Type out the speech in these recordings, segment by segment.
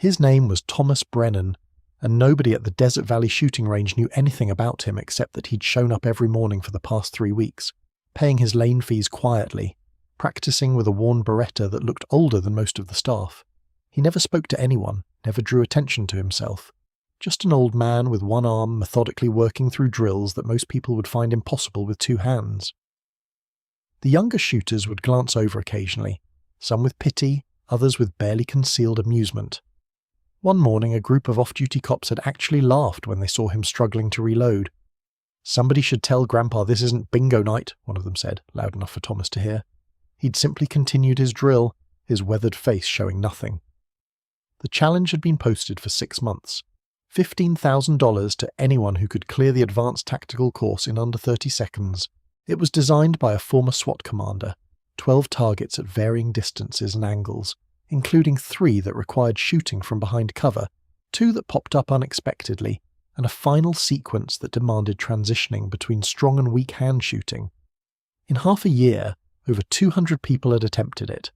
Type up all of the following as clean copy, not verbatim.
His name was Thomas Brennan, and nobody at the Desert Valley shooting range knew anything about him except that he'd shown up every morning for the past 3 weeks, paying his lane fees quietly, practicing with a worn Beretta that looked older than most of the staff. He never spoke to anyone, never drew attention to himself. Just an old man with one arm methodically working through drills that most people would find impossible with 2 hands. The younger shooters would glance over occasionally, some with pity, others with barely concealed amusement. One morning a group of off-duty cops had actually laughed when they saw him struggling to reload. "Somebody should tell Grandpa this isn't bingo night," one of them said, loud enough for Thomas to hear. He'd simply continued his drill, his weathered face showing nothing. The challenge had been posted for 6 months. $15,000 to anyone who could clear the advanced tactical course in under 30 seconds. It was designed by a former SWAT commander, 12 targets at varying distances and angles, including 3 that required shooting from behind cover, 2 that popped up unexpectedly, and a final sequence that demanded transitioning between strong and weak hand shooting. In half a year, over 200 people had attempted it.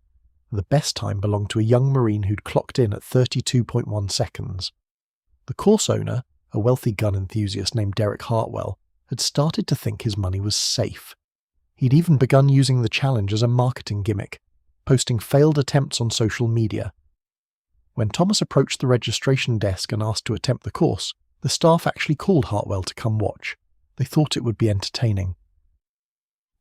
The best time belonged to a young Marine who'd clocked in at 32.1 seconds. The course owner, a wealthy gun enthusiast named Derek Hartwell, had started to think his money was safe. He'd even begun using the challenge as a marketing gimmick, posting failed attempts on social media. When Thomas approached the registration desk and asked to attempt the course, the staff actually called Hartwell to come watch. They thought it would be entertaining.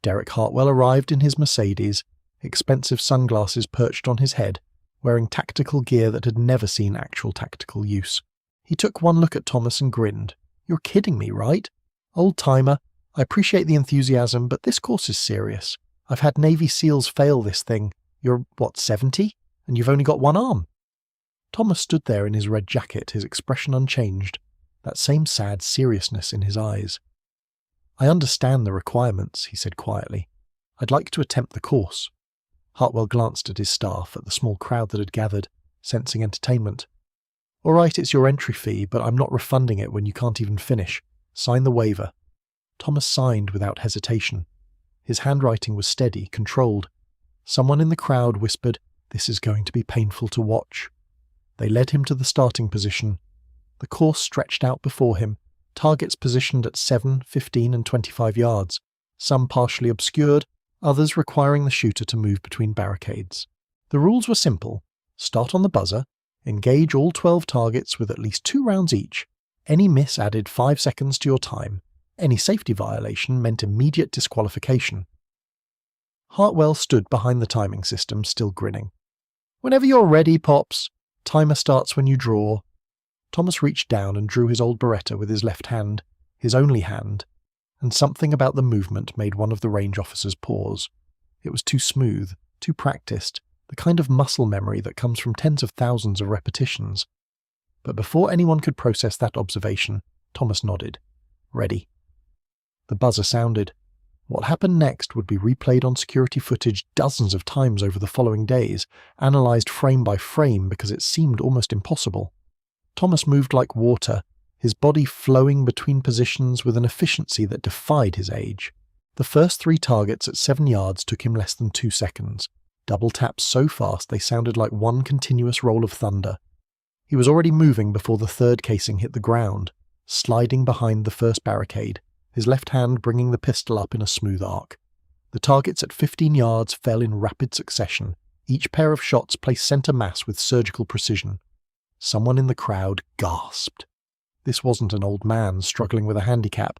Derek Hartwell arrived in his Mercedes, expensive sunglasses perched on his head, wearing tactical gear that had never seen actual tactical use. He took one look at Thomas and grinned. "You're kidding me, right? Old-timer, I appreciate the enthusiasm, but this course is serious. I've had Navy SEALs fail this thing. You're, 70? And you've only got one arm." Thomas stood there in his red jacket, his expression unchanged, that same sad seriousness in his eyes. "I understand the requirements," he said quietly. "I'd like to attempt the course." Hartwell glanced at his staff, at the small crowd that had gathered, sensing entertainment. "All right, it's your entry fee, but I'm not refunding it when you can't even finish. Sign the waiver." Thomas signed without hesitation. His handwriting was steady, controlled. Someone in the crowd whispered, "This is going to be painful to watch." They led him to the starting position. The course stretched out before him, targets positioned at 7, 15 and 25 yards, some partially obscured, others requiring the shooter to move between barricades. The rules were simple. Start on the buzzer, engage all 12 targets with at least 2 rounds each. Any miss added 5 seconds to your time. Any safety violation meant immediate disqualification. Hartwell stood behind the timing system, still grinning. "Whenever you're ready, Pops. Timer starts when you draw." Thomas reached down and drew his old Beretta with his left hand, his only hand, and something about the movement made one of the range officers pause. It was too smooth, too practiced, the kind of muscle memory that comes from tens of thousands of repetitions. But before anyone could process that observation, Thomas nodded. "Ready." The buzzer sounded. What happened next would be replayed on security footage dozens of times over the following days, analysed frame by frame because it seemed almost impossible. Thomas moved like water, his body flowing between positions with an efficiency that defied his age. The first 3 targets at 7 yards took him less than 2 seconds, double taps so fast they sounded like one continuous roll of thunder. He was already moving before the 3rd casing hit the ground, sliding behind the first barricade, his left hand bringing the pistol up in a smooth arc. The targets at 15 yards fell in rapid succession, each pair of shots placed centre mass with surgical precision. Someone in the crowd gasped. This wasn't an old man struggling with a handicap.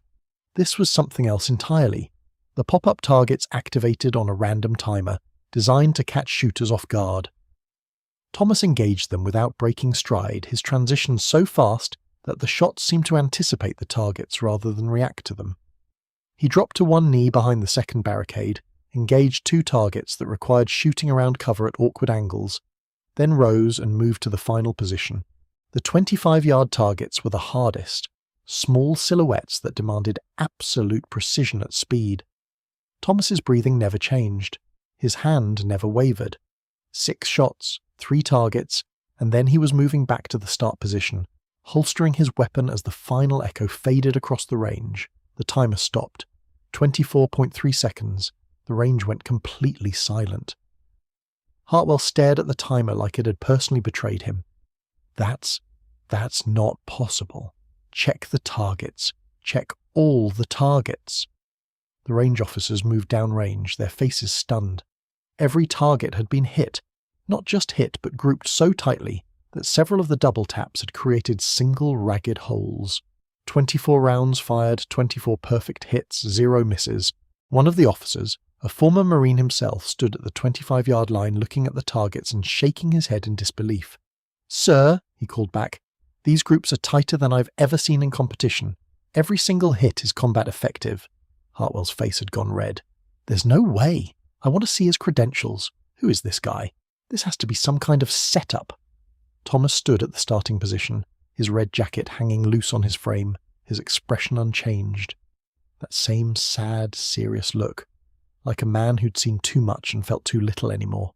This was something else entirely. The pop-up targets activated on a random timer, designed to catch shooters off guard. Thomas engaged them without breaking stride, his transitions so fast that the shots seemed to anticipate the targets rather than react to them. He dropped to one knee behind the second barricade, engaged 2 targets that required shooting around cover at awkward angles, then rose and moved to the final position. The 25-yard targets were the hardest, small silhouettes that demanded absolute precision at speed. Thomas's breathing never changed. His hand never wavered. 6 shots, 3 targets, and then he was moving back to the start position, holstering his weapon as the final echo faded across the range. The timer stopped. 24.3 seconds. The range went completely silent. Hartwell stared at the timer like it had personally betrayed him. That's not possible. Check the targets. Check all the targets." The range officers moved downrange, their faces stunned. Every target had been hit. Not just hit, but grouped so tightly that several of the double taps had created single ragged holes. 24 rounds fired, 24 perfect hits, 0 misses. One of the officers, a former Marine himself, stood at the 25-yard line looking at the targets and shaking his head in disbelief. "Sir," he called back, "these groups are tighter than I've ever seen in competition. Every single hit is combat effective." Hartwell's face had gone red. "There's no way. I want to see his credentials. Who is this guy? This has to be some kind of setup." Thomas stood at the starting position, his red jacket hanging loose on his frame, his expression unchanged. That same sad, serious look, like a man who'd seen too much and felt too little anymore.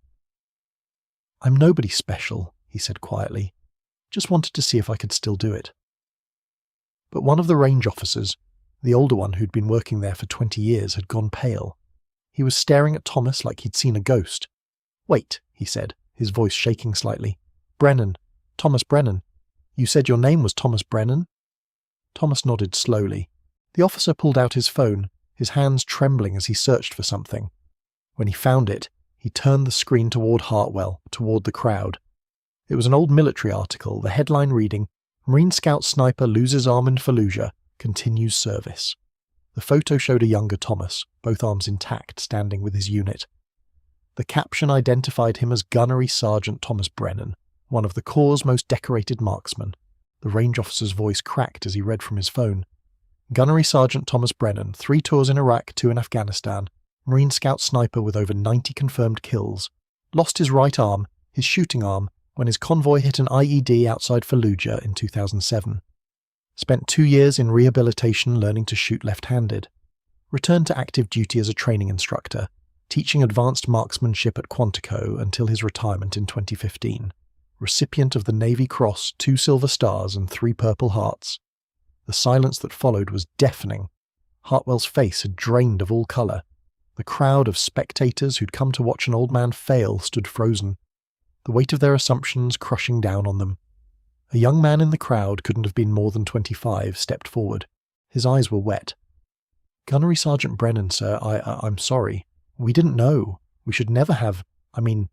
"I'm nobody special," he said quietly. "Just wanted to see if I could still do it." But one of the range officers, the older one who'd been working there for 20 years, had gone pale. He was staring at Thomas like he'd seen a ghost. "Wait," he said, his voice shaking slightly. "Brennan. Thomas Brennan. You said your name was Thomas Brennan?" Thomas nodded slowly. The officer pulled out his phone, his hands trembling as he searched for something. When he found it, he turned the screen toward Hartwell, toward the crowd. It was an old military article, the headline reading, "Marine Scout Sniper Loses Arm in Fallujah, Continues Service." The photo showed a younger Thomas, both arms intact, standing with his unit. The caption identified him as Gunnery Sergeant Thomas Brennan, one of the Corps' most decorated marksmen. The range officer's voice cracked as he read from his phone. "Gunnery Sergeant Thomas Brennan, 3 tours in Iraq, 2 in Afghanistan, Marine Scout Sniper with over 90 confirmed kills. Lost his right arm, his shooting arm, when his convoy hit an IED outside Fallujah in 2007. Spent 2 years in rehabilitation learning to shoot left-handed. Returned to active duty as a training instructor, teaching advanced marksmanship at Quantico until his retirement in 2015. Recipient of the Navy Cross, 2 Silver Stars and 3 Purple Hearts." The silence that followed was deafening. Hartwell's face had drained of all colour. The crowd of spectators who'd come to watch an old man fail stood frozen, the weight of their assumptions crushing down on them. A young man in the crowd, couldn't have been more than 25, stepped forward. His eyes were wet. "Gunnery Sergeant Brennan, sir, I'm sorry. We didn't know. We should never have, the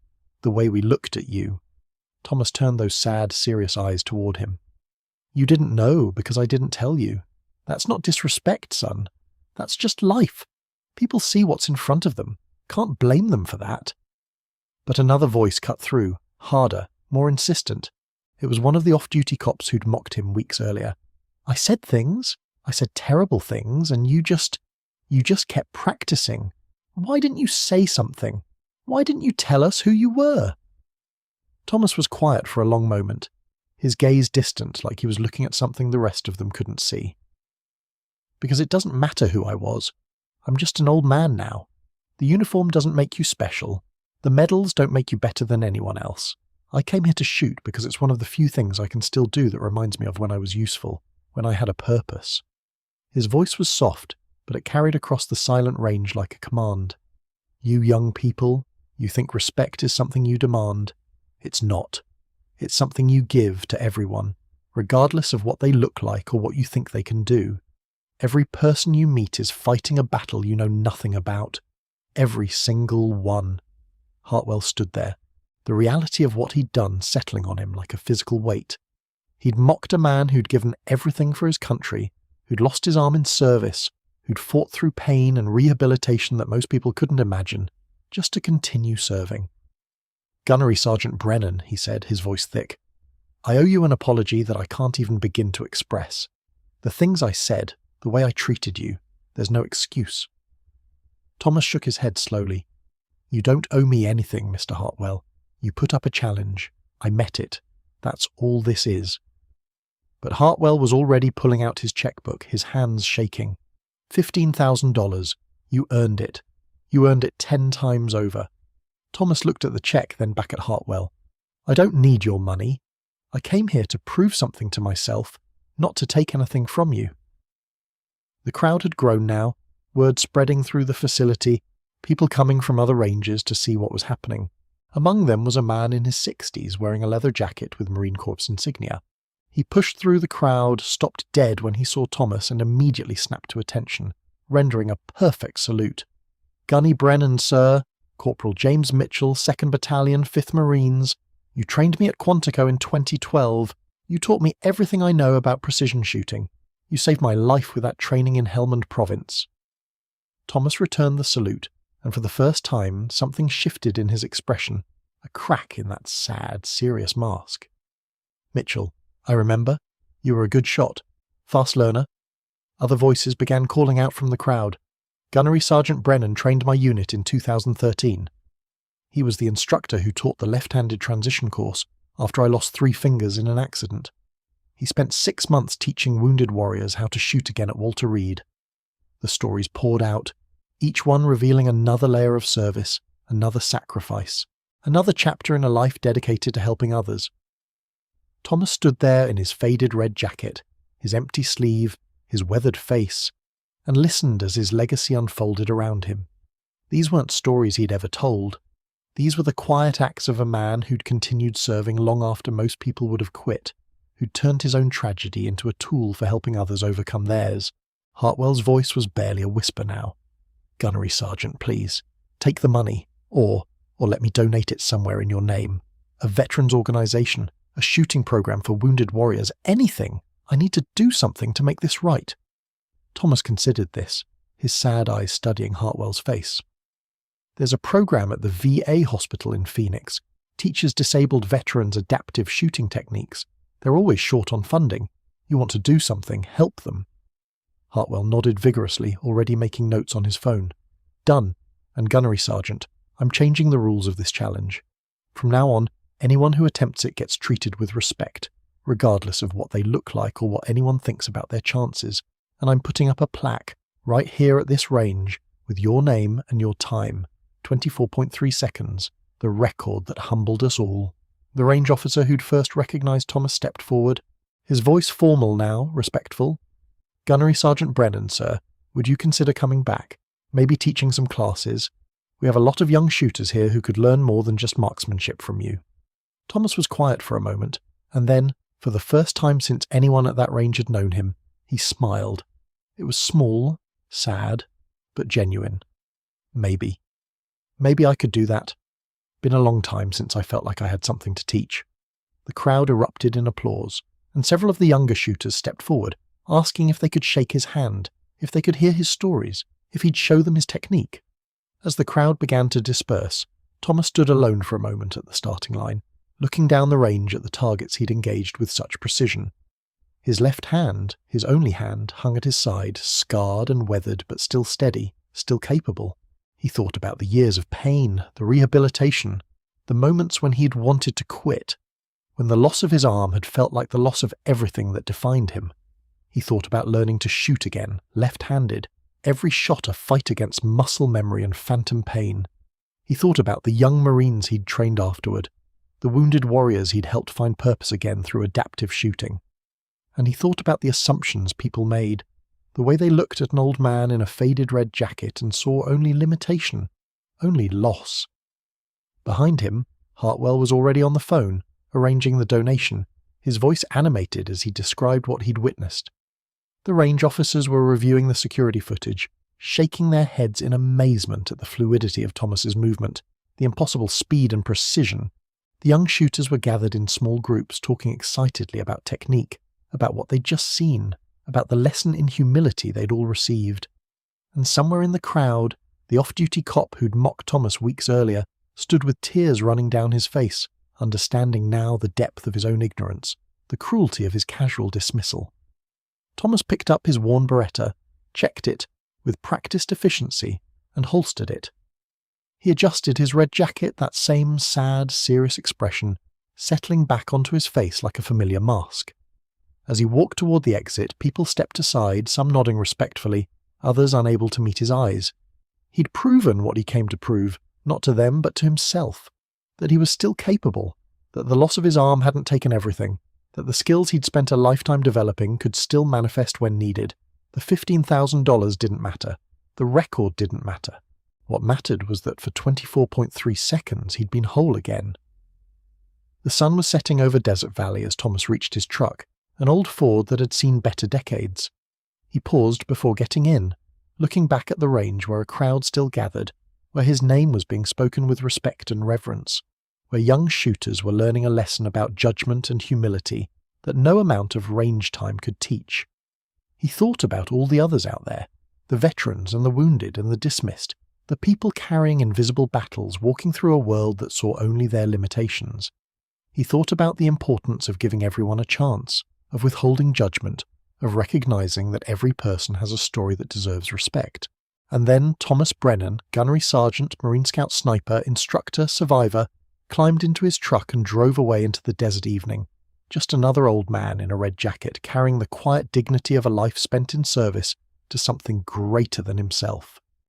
way we looked at you." Thomas turned those sad, serious eyes toward him. "You didn't know because I didn't tell you. That's not disrespect, son. That's just life. People see what's in front of them. Can't blame them for that." But another voice cut through, harder, more insistent. It was one of the off-duty cops who'd mocked him weeks earlier. "I said things. I said terrible things, and you just kept practicing. Why didn't you say something? Why didn't you tell us who you were?" Thomas was quiet for a long moment, his gaze distant like he was looking at something the rest of them couldn't see. "Because it doesn't matter who I was. I'm just an old man now. The uniform doesn't make you special. The medals don't make you better than anyone else. I came here to shoot because it's one of the few things I can still do that reminds me of when I was useful, when I had a purpose." His voice was soft, but it carried across the silent range like a command. "You young people, you think respect is something you demand. It's not. It's something you give to everyone, regardless of what they look like or what you think they can do. Every person you meet is fighting a battle you know nothing about. Every single one." Hartwell stood there, the reality of what he'd done settling on him like a physical weight. He'd mocked a man who'd given everything for his country, who'd lost his arm in service, who'd fought through pain and rehabilitation that most people couldn't imagine, just to continue serving. "Gunnery Sergeant Brennan," he said, his voice thick. "I owe you an apology that I can't even begin to express. The things I said, the way I treated you, there's no excuse." Thomas shook his head slowly. "You don't owe me anything, Mr. Hartwell. You put up a challenge. I met it. That's all this is." But Hartwell was already pulling out his checkbook, his hands shaking. $15,000. You earned it. You earned it 10 times over. Thomas looked at the check, then back at Hartwell. "I don't need your money. I came here to prove something to myself, not to take anything from you." The crowd had grown now, word spreading through the facility, people coming from other ranges to see what was happening. Among them was a man in his 60s wearing a leather jacket with Marine Corps insignia. He pushed through the crowd, stopped dead when he saw Thomas, and immediately snapped to attention, rendering a perfect salute. "Gunny Brennan, sir. Corporal James Mitchell, 2nd Battalion, 5th Marines. You trained me at Quantico in 2012. You taught me everything I know about precision shooting. You saved my life with that training in Helmand Province." Thomas returned the salute, and for the first time something shifted in his expression, a crack in that sad, serious mask. "Mitchell, I remember. You were a good shot. Fast learner." Other voices began calling out from the crowd. "Gunnery Sergeant Brennan trained my unit in 2013. He was the instructor who taught the left-handed transition course after I lost 3 fingers in an accident. He spent 6 months teaching wounded warriors how to shoot again at Walter Reed." The stories poured out, each one revealing another layer of service, another sacrifice, another chapter in a life dedicated to helping others. Thomas stood there in his faded red jacket, his empty sleeve, his weathered face, and listened as his legacy unfolded around him. These weren't stories he'd ever told. These were the quiet acts of a man who'd continued serving long after most people would have quit, who'd turned his own tragedy into a tool for helping others overcome theirs. Hartwell's voice was barely a whisper now. "Gunnery Sergeant, please, take the money, or let me donate it somewhere in your name. A veterans organisation, a shooting programme for wounded warriors, anything. I need to do something to make this right." Thomas considered this, his sad eyes studying Hartwell's face. "There's a programme at the VA hospital in Phoenix. Teaches disabled veterans adaptive shooting techniques. They're always short on funding. You want to do something, help them." Hartwell nodded vigorously, already making notes on his phone. "Done. And Gunnery Sergeant, I'm changing the rules of this challenge. From now on, anyone who attempts it gets treated with respect, regardless of what they look like or what anyone thinks about their chances. And I'm putting up a plaque, right here at this range, with your name and your time, 24.3 seconds, the record that humbled us all." The range officer who'd first recognized Thomas stepped forward, his voice formal now, respectful. "Gunnery Sergeant Brennan, sir, would you consider coming back? Maybe teaching some classes? We have a lot of young shooters here who could learn more than just marksmanship from you." Thomas was quiet for a moment, and then, for the first time since anyone at that range had known him, he smiled. It was small, sad, but genuine. Maybe I could do that. Been a long time since I felt like I had something to teach." The crowd erupted in applause, and several of the younger shooters stepped forward, asking if they could shake his hand, if they could hear his stories, if he'd show them his technique. As the crowd began to disperse, Thomas stood alone for a moment at the starting line, looking down the range at the targets he'd engaged with such precision. His left hand, his only hand, hung at his side, scarred and weathered but still steady, still capable. He thought about the years of pain, the rehabilitation, the moments when he'd wanted to quit, when the loss of his arm had felt like the loss of everything that defined him. He thought about learning to shoot again, left-handed, every shot a fight against muscle memory and phantom pain. He thought about the young Marines he'd trained afterward, the wounded warriors he'd helped find purpose again through adaptive shooting. And he thought about the assumptions people made, the way they looked at an old man in a faded red jacket and saw only limitation, only loss. Behind him, Hartwell was already on the phone, arranging the donation, his voice animated as he described what he'd witnessed. The range officers were reviewing the security footage, shaking their heads in amazement at the fluidity of Thomas's movement, the impossible speed and precision. The young shooters were gathered in small groups talking excitedly about technique, about what they'd just seen, about the lesson in humility they'd all received. And somewhere in the crowd, the off-duty cop who'd mocked Thomas weeks earlier stood with tears running down his face, understanding now the depth of his own ignorance, the cruelty of his casual dismissal. Thomas picked up his worn Beretta, checked it with practiced efficiency, and holstered it. He adjusted his red jacket, that same sad, serious expression, settling back onto his face like a familiar mask. As he walked toward the exit, people stepped aside, some nodding respectfully, others unable to meet his eyes. He'd proven what he came to prove, not to them but to himself, that he was still capable, that the loss of his arm hadn't taken everything, that the skills he'd spent a lifetime developing could still manifest when needed. The $15,000 didn't matter. The record didn't matter. What mattered was that for 24.3 seconds he'd been whole again. The sun was setting over Desert Valley as Thomas reached his truck, an old Ford that had seen better decades. He paused before getting in, looking back at the range where a crowd still gathered, where his name was being spoken with respect and reverence, where young shooters were learning a lesson about judgment and humility that no amount of range time could teach. He thought about all the others out there, the veterans and the wounded and the dismissed, the people carrying invisible battles walking through a world that saw only their limitations. He thought about the importance of giving everyone a chance, of withholding judgment, of recognizing that every person has a story that deserves respect. And then Thomas Brennan, Gunnery Sergeant, Marine Scout Sniper, Instructor, Survivor, climbed into his truck and drove away into the desert evening, just another old man in a red jacket carrying the quiet dignity of a life spent in service to something greater than himself.